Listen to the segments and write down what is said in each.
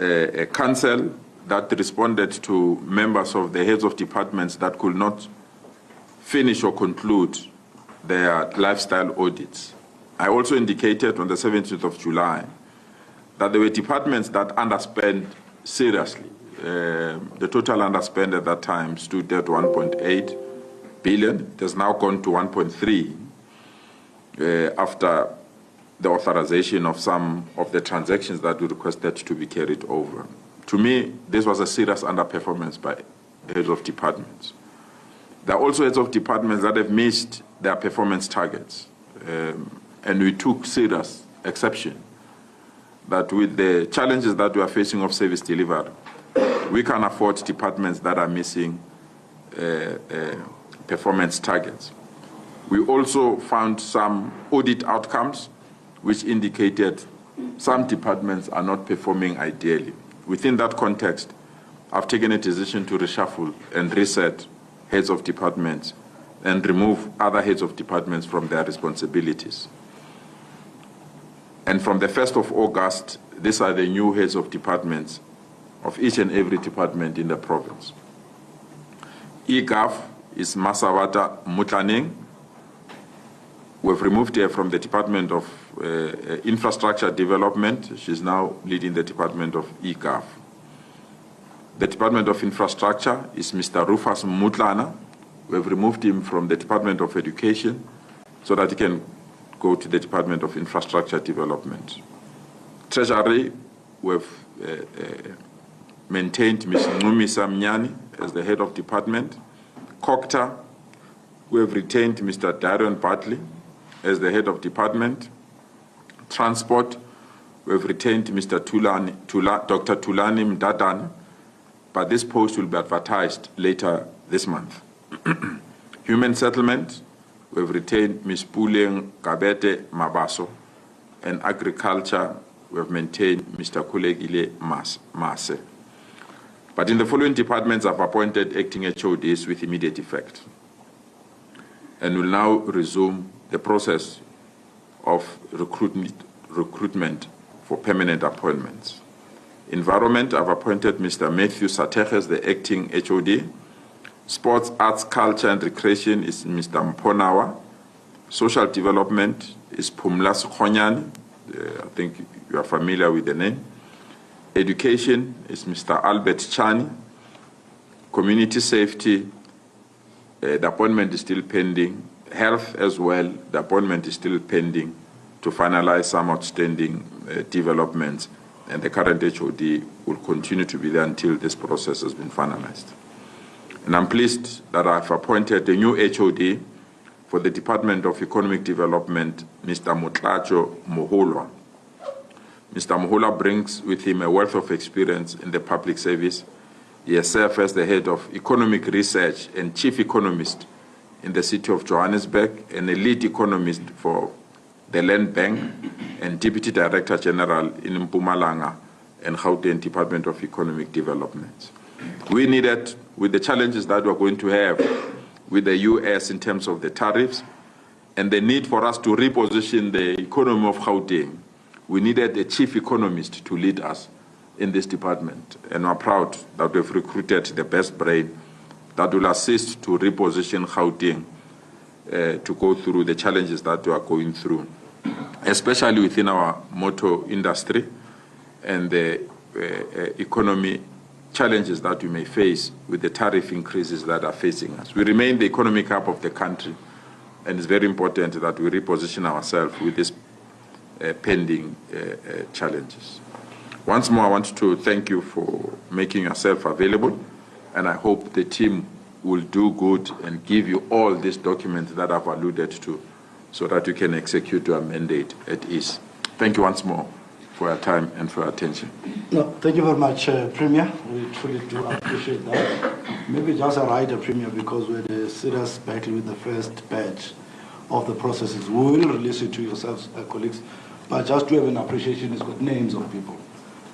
a council that responded to members of the heads of departments that could not finish or conclude their lifestyle audits. I also indicated on the 17th of July that there were departments that underspent seriously. The total underspend at that time stood at 1.8 billion. It has now gone to 1.3 after the authorization of some of the transactions that we requested to be carried over. To me, this was a serious underperformance by heads of departments. There are also heads of departments that have missed their performance targets. And we took serious exception that with the challenges that we are facing of service delivery, we can afford departments that are missing performance targets. We also found some audit outcomes which indicated some departments are not performing ideally. Within that context, I've taken a decision to reshuffle and reset heads of departments and remove other heads of departments from their responsibilities. And from the 1st of August, these are the new heads of departments of each and every department in the province. EGAF is Masawata Mutlaneng. We've removed her from the Department of Infrastructure Development. She's now leading the Department of EGAF. The Department of Infrastructure is Mr. Rufus Mutlana. We've removed him from the Department of Education so that he can go to the Department of Infrastructure Development. Treasury, we've maintained Ms. Numisa Mnyani as the head of department. COCTA, we have retained Mr. Darion Bartley as the head of department. Transport, we have retained Mr. Dr. Tulani Mdadan, but this post will be advertised later this month. Human Settlement, we have retained Ms. Puleng Gabete Mabaso, and Agriculture, we have maintained Mr. Kulegile Mase. But in the following departments, I've appointed acting HODs with immediate effect, and will now resume the process of recruitment for permanent appointments. Environment, I've appointed Mr. Matthew Sateche as the acting HOD. Sports, Arts, Culture and Recreation is Mr. Mponawa. Social Development is Pumlas Khonyani. I think you are familiar with the name. Education is Mr. Albert Chani. Community Safety, the appointment is still pending. Health as well, the appointment is still pending to finalize some outstanding developments, and the current HOD will continue to be there until this process has been finalized. And I'm pleased that I've appointed a new HOD for the Department of Economic Development, Mr. Mutlajo Moholo. Mr. Moholo brings with him a wealth of experience in the public service. He has served as the head of economic research and chief economist in the city of Johannesburg, and a lead economist for the Land Bank and Deputy Director General in Mpumalanga and Gauteng Department of Economic Development. We needed, with the challenges that we're going to have with the US in terms of the tariffs and the need for us to reposition the economy of Gauteng, we needed a chief economist to lead us in this department. And we're proud that we've recruited the best brain that will assist to reposition Gauteng to go through the challenges that we are going through, especially within our motor industry and the economy challenges that we may face with the tariff increases that are facing us. We remain the economic hub of the country, and it's very important that we reposition ourselves with these pending challenges. Once more, I want to thank you for making yourself available, and I hope the team will do good and give you all these documents that I've alluded to so that you can execute your mandate at ease. Thank you once more for your time and for your attention. No, thank you very much, Premier. We truly do appreciate that. Maybe just a rider, Premier, because we had a serious battle with the first batch of the processes. We will release it to yourselves, colleagues, but just to have an appreciation, it's got names of people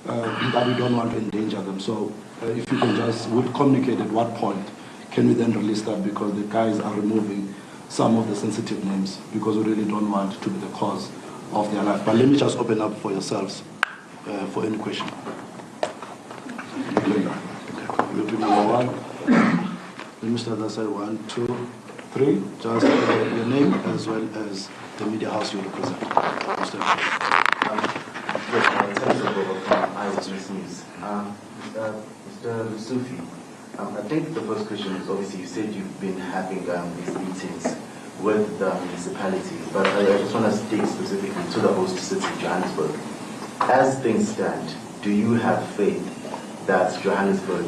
that we don't want to endanger them. So if you can just, we'll communicate at what point can we then release that, because the guys are removing some of the sensitive names because we really don't want to be the cause of their life. But let me just open up for yourselves for any question. one. Mr. Dasai, 1, 2, 3. Just your name as well as the media house you represent. Mr. Mr. Lesufi, I think the first question is, obviously you said you've been having these meetings with the municipality, but I just want to stick specifically to the host city, Johannesburg. As things stand, do you have faith that Johannesburg,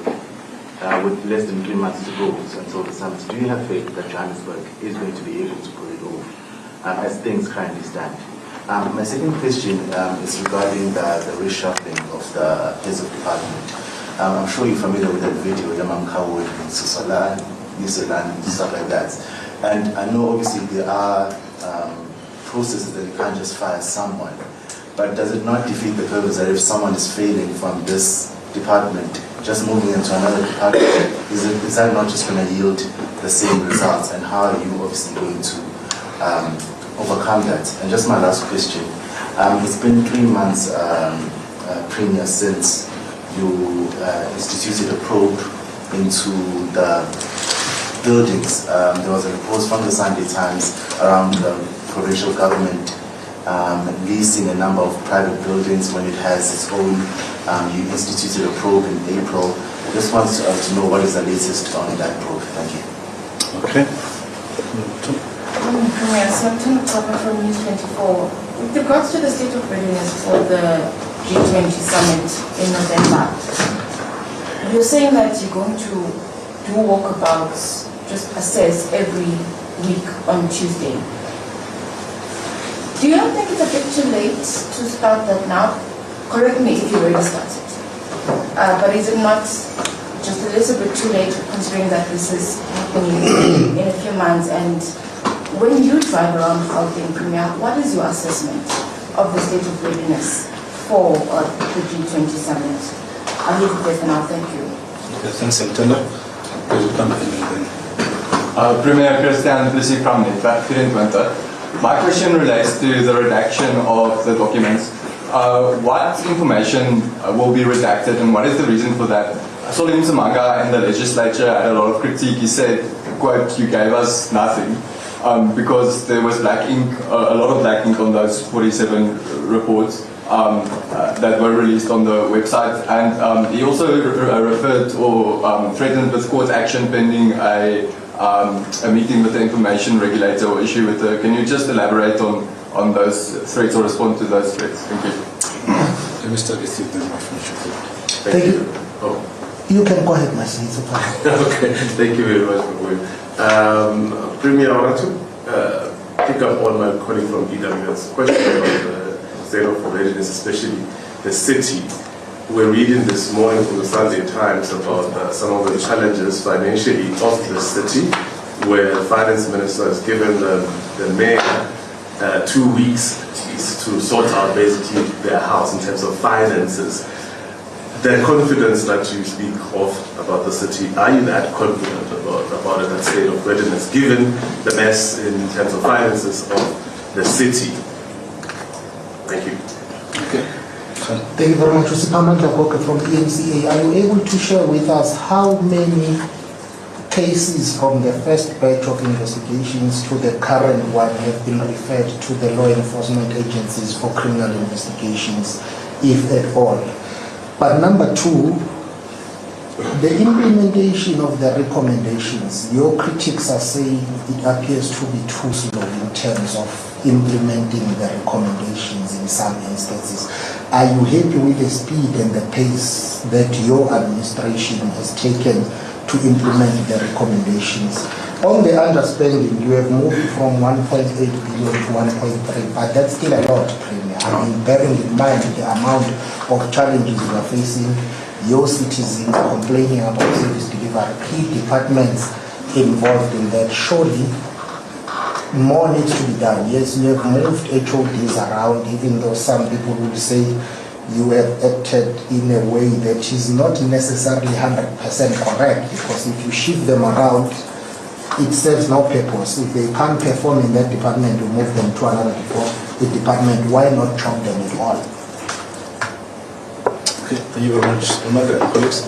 with less than 3 months to go until the summit, do you have faith that Johannesburg is going to be able to pull it off as things currently stand? My second question is regarding the reshuffling of the heads of department. I'm sure you're familiar with that video, Yamam Kawud, Susalan, Nisalan, stuff like that. And I know obviously there are processes that you can't just fire someone, but does it not defeat the purpose that if someone is failing from this department, just moving into another department, is that not just going to yield the same results? And how are you obviously going to overcome that? And just my last question, it's been 3 months, Premier, since you instituted a probe into the buildings. There was a report from the Sunday Times around the provincial government leasing a number of private buildings when it has its own. You instituted a probe in April. I just want to know what is the latest on that probe. Thank you. Okay. Premier, so I'm Tana Papa from News 24. With regards to the state of readiness for the G20 summit in November, you're saying that you're going to do walkabouts, just assess every week on Tuesday. Do you not think it's a bit too late to start that now? Correct me if you already started. But is it not just a little bit too late, considering that this is happening in a few months? And when you drive around Gauteng, Premier, what is your assessment of the state of readiness for the G20 summit? I'll leave it there for now. Thank you. Okay, thanks, Antona. Premier Christian Plessis from Departmental. My question relates to the redaction of the documents. What information will be redacted and what is the reason for that? Solim Samanga in the legislature had a lot of critique. He said, quote, you gave us nothing because there was black ink, a lot of black ink on those 47 reports that were released on the website. And he also referred or threatened with court action pending a meeting with the information regulator or issue with the, can you just elaborate on those threats or respond to those threats? Thank you. Let me start with you then, my friend. Thank you. Oh. You can go ahead, my son. It's okay. Okay, thank you very much for going. Premier, I want to pick up on my colleague from EW's question about the state of readiness, especially the city. We're reading this morning from the Sunday Times about some of the challenges financially of the city, where the finance minister has given the mayor 2 weeks to sort out basically their house in terms of finances. The confidence that you speak of about the city, are you that confident about that state of readiness, given the mess in terms of finances of the city? Thank you. Okay. Thank you very much. Usipamandla Boke from ENCA. Are you able to share with us how many cases from the first batch of investigations to the current one have been referred to the law enforcement agencies for criminal investigations, if at all? But number two, the implementation of the recommendations, your critics are saying it appears to be too slow in terms of implementing the recommendations in some instances. Are you happy with the speed and the pace that your administration has taken to implement the recommendations? On the understanding, you have moved from 1.8 billion to 1.3, but that's still a lot, Premier. I mean, bearing in mind the amount of challenges you are facing, your citizens complaining about service delivery, key departments involved in that. Surely, more needs to be done. Yes, you have moved HODs around, even though some people will say you have acted in a way that is not necessarily 100% correct, because if you shift them around, it serves no purpose. If they can't perform in that department, you move them to another department. Why not chop them at all? Okay, thank you very much. Colleagues.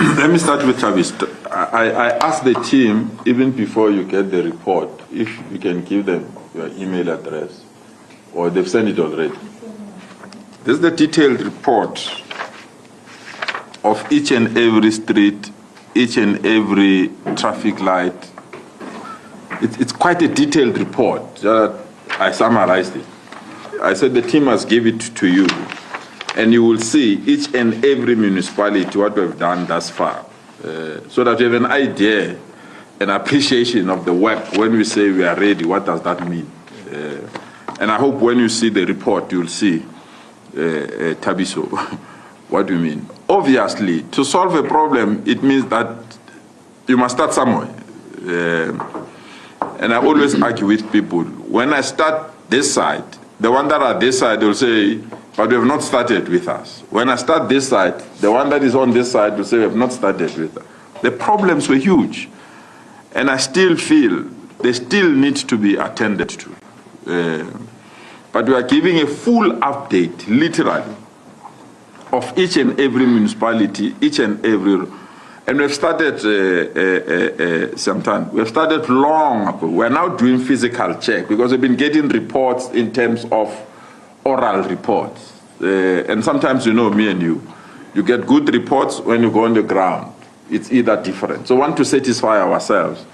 Let me start with Travis. I asked the team, even before you get the report, if you can give them your email address, or they've sent it already. This is the detailed report of each and every street, each and every traffic light. It's quite a detailed report. I summarized it. I said the team must give it to you, and you will see each and every municipality what we've done thus far, so that you have an idea, an appreciation of the work. When we say we are ready, what does that mean? And I hope when you see the report, you'll see, Tabiso, what do you mean? Obviously, to solve a problem, it means that you must start somewhere. And I always argue with people, when I start this side, the one that are this side will say, but we have not started with us. When I start this side, the one that is on this side will say, we have not started with us. The problems were huge. And I still feel they still need to be attended to. But we are giving a full update, literally, of each and every municipality, each and every. And we've started sometime. We've started long ago. We're now doing physical check because we've been getting reports in terms of oral reports. And sometimes, you know, me and you get good reports when you go on the ground. It's either different. So we want to satisfy ourselves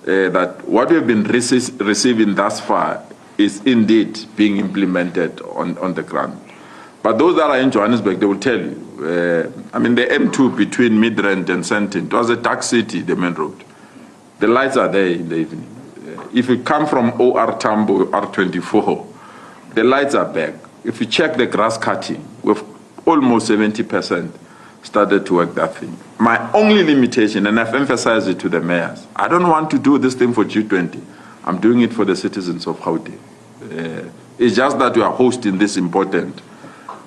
that what we've been receiving thus far is indeed being implemented on the ground. But those that are in Johannesburg, they will tell you. I mean, the M2 between Midrand and Sentin, it was a dark city, the main road. The lights are there in the evening. If you come from OR Tambo, R24, the lights are back. If you check the grass cutting, we've almost 70% started to work that thing. My only limitation, and I've emphasized it to the mayors, I don't want to do this thing for G20. I'm doing it for the citizens of Gauteng. It's just that we are hosting this important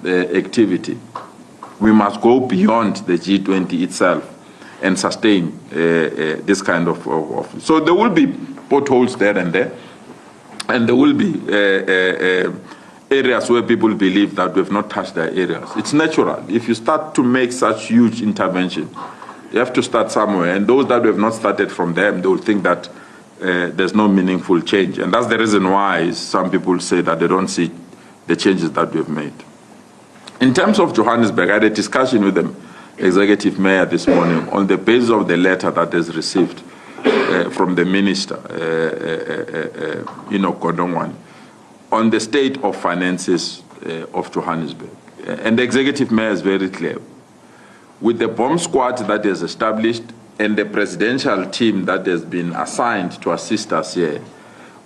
activity. We must go beyond the G20 itself and sustain this kind of. So there will be potholes there, and there will be areas where people believe that we've not touched their areas. It's natural. If you start to make such huge intervention, you have to start somewhere, and those that we have not started from them, they will think that there's no meaningful change. And that's the reason why some people say that they don't see the changes that we've made. In terms of Johannesburg, I had a discussion with the executive mayor this morning on the basis of the letter that is received from the minister, Godongwan, on the state of finances of Johannesburg. And the executive mayor is very clear. With the bomb squad that is established and the presidential team that has been assigned to assist us here,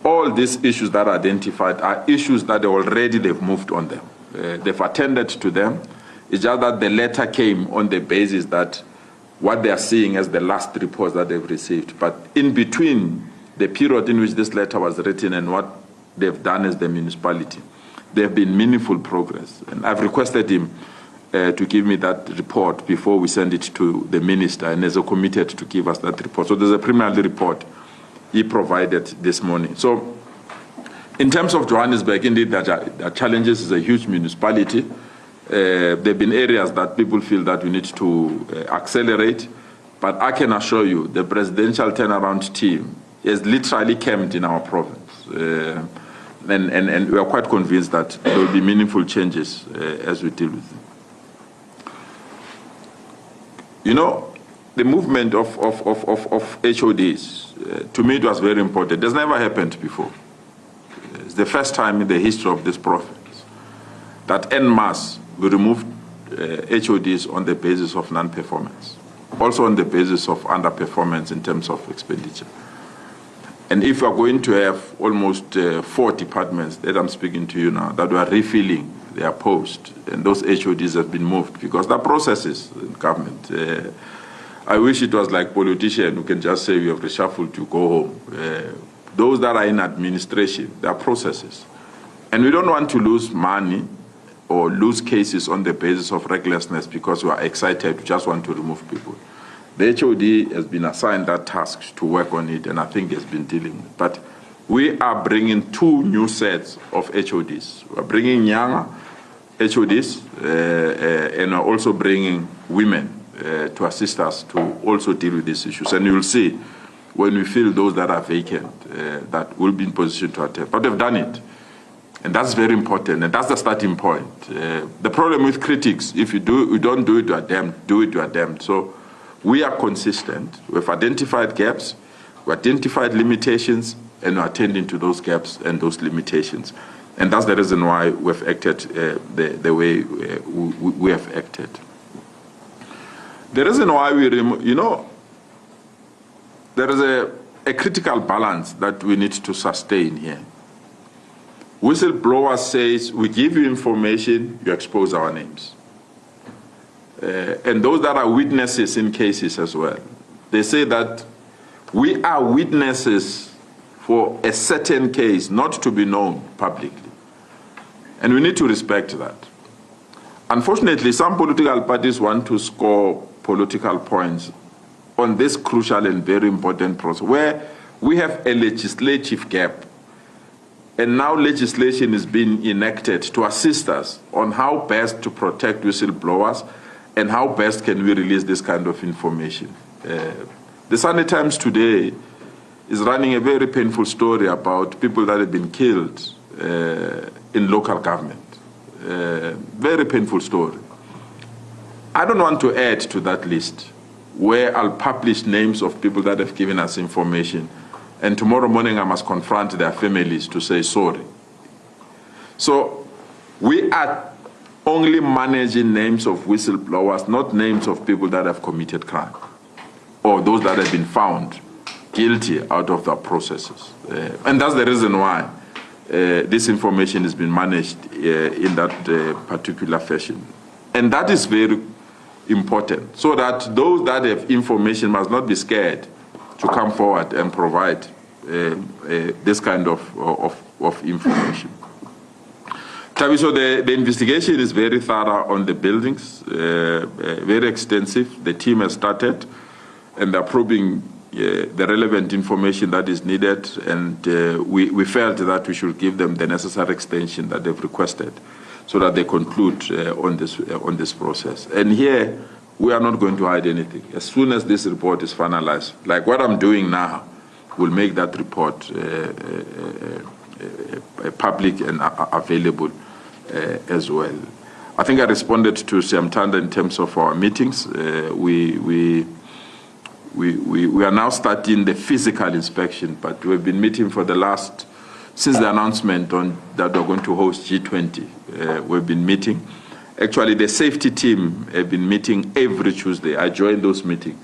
all these issues that are identified are issues that they've moved on them. They've attended to them. It's just that the letter came on the basis that what they are seeing as the last reports that they've received. But in between the period in which this letter was written and what they've done as the municipality, there have been meaningful progress. And I've requested him to give me that report before we send it to the minister, and he's committed to give us that report. So there's a preliminary report he provided this morning. So in terms of Johannesburg, indeed, the challenges is a huge municipality. There have been areas that people feel that we need to accelerate, but I can assure you the presidential turnaround team is literally camped in our province. And we are quite convinced that there will be meaningful changes as we deal with them. You know, the movement of HODs, to me it was very important. It has never happened before. It's the first time in the history of this province that en masse we removed HODs on the basis of non-performance, also on the basis of underperformance in terms of expenditure. And if we are going to have almost 4 departments that I'm speaking to you now that are refilling their post, and those HODs have been moved because there are processes in government. I wish it was like politicians who can just say we have reshuffled to go home. Those that are in administration, there are processes. And we don't want to lose money or lose cases on the basis of recklessness because we are excited, we just want to remove people. The HOD has been assigned that task to work on it, and I think has been dealing with it. But we are bringing 2 new sets of HODs. We're bringing young HODs, and we're also bringing women to assist us to also deal with these issues. And you'll see when we fill those that are vacant, that we'll be in position to attend. But they've done it. And that's very important, and that's the starting point. The problem with critics, if you don't do it, you are damned. Do it, you are damned. So we are consistent. We've identified gaps, we identified limitations, and we're attending to those gaps and those limitations. And that's the reason why we've acted the way we have acted. The reason why we there is a critical balance that we need to sustain here. Whistleblower says, we give you information, you expose our names. And those that are witnesses in cases as well. They say that we are witnesses for a certain case not to be known publicly. And we need to respect that. Unfortunately, some political parties want to score political points on this crucial and very important process where we have a legislative gap. And now legislation is being enacted to assist us on how best to protect whistleblowers and how best can we release this kind of information. The Sunday Times today is running a very painful story about people that have been killed in local government. Very painful story. I don't want to add to that list where I'll publish names of people that have given us information, and tomorrow morning I must confront their families to say sorry. So we are only managing names of whistleblowers, not names of people that have committed crime or those that have been found guilty out of the processes. And that's the reason why this information has been managed in that particular fashion. And that is very important, so that those that have information must not be scared to come forward and provide this kind of information. So the investigation is very thorough on the buildings, very extensive. The team has started, and they're probing the relevant information that is needed, and we felt that we should give them the necessary extension that they've requested so that they conclude on this process. And here, we are not going to hide anything. As soon as this report is finalized, like what I'm doing now, we'll make that report public and available as well. I think I responded to Siamtanda in terms of our meetings. We are now starting the physical inspection, but we've been meeting for the last, since the announcement that we're going to host G20, we've been meeting. Actually, the safety team have been meeting every Tuesday. I join those meetings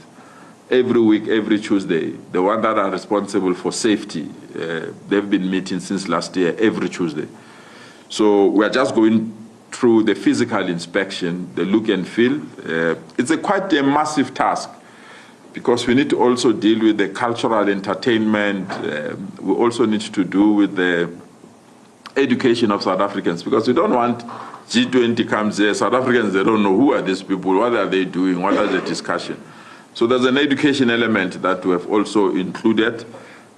every week, every Tuesday. The one that are responsible for safety, they've been meeting since last year, every Tuesday. So we're just going through the physical inspection, the look and feel. It's quite a massive task, because we need to also deal with the cultural entertainment. We also need to do with the education of South Africans, because we don't want G20 comes there, South Africans, they don't know who are these people, what are they doing, what are the discussion. So there's an education element that we have also included.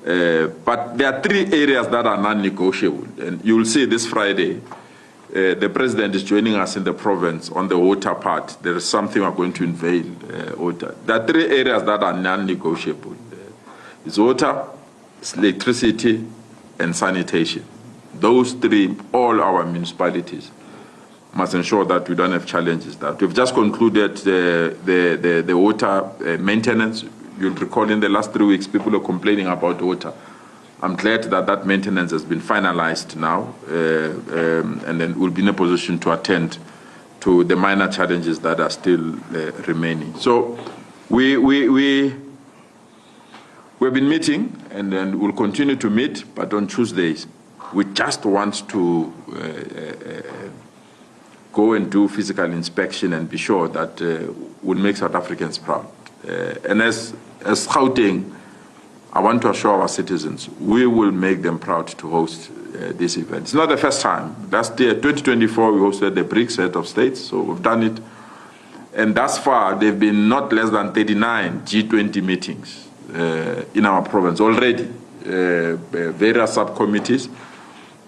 But there are 3 areas that are non-negotiable. And you will see this Friday, the president is joining us in the province on the water part. There is something we're going to unveil, water. There are 3 areas that are non-negotiable. It's water, it's electricity, and sanitation. Those 3, all our municipalities must ensure that we don't have challenges. That we've just concluded the water maintenance. You'll recall in the last 3 weeks, people are complaining about water. I'm glad that that maintenance has been finalized now, and then we'll be in a position to attend to the minor challenges that are still remaining. So we've been meeting, and then we'll continue to meet, but on Tuesdays, we just want to go and do physical inspection and be sure that we'll make South Africans proud. And as Gauteng, I want to assure our citizens, we will make them proud to host this event. It's not the first time. Last year, 2024, we hosted the BRICS head of states, so we've done it. And thus far, there have been not less than 39 G20 meetings in our province already, various subcommittees.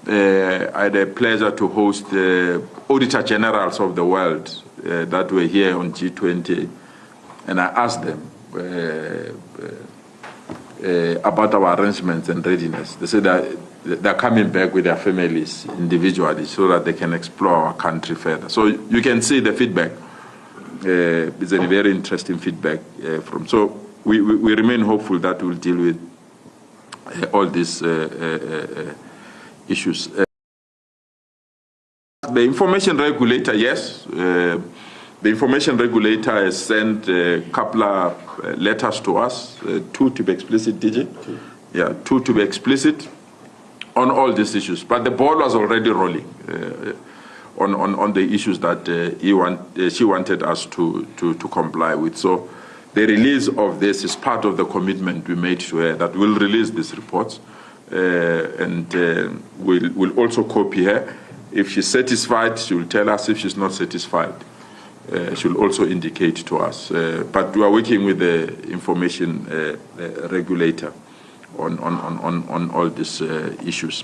I had a pleasure to host the Auditor Generals of the world that were here on G20 and I asked them about our arrangements and readiness. They said that they're coming back with their families individually so that they can explore our country further. So you can see the feedback. It's a very interesting feedback from. So we remain hopeful that we'll deal with all these issues. The information regulator, yes. The information regulator has sent a couple of letters to us, 2 to be explicit, DJ? Yeah, 2 to be explicit on all these issues. But the ball was already rolling on the issues that she wanted us to comply with. So the release of this is part of the commitment we made to her that we'll release these reports and we'll also copy her. If she's satisfied, she will tell us. If she's not satisfied, she'll also indicate to us. But we are working with the information regulator on all these issues.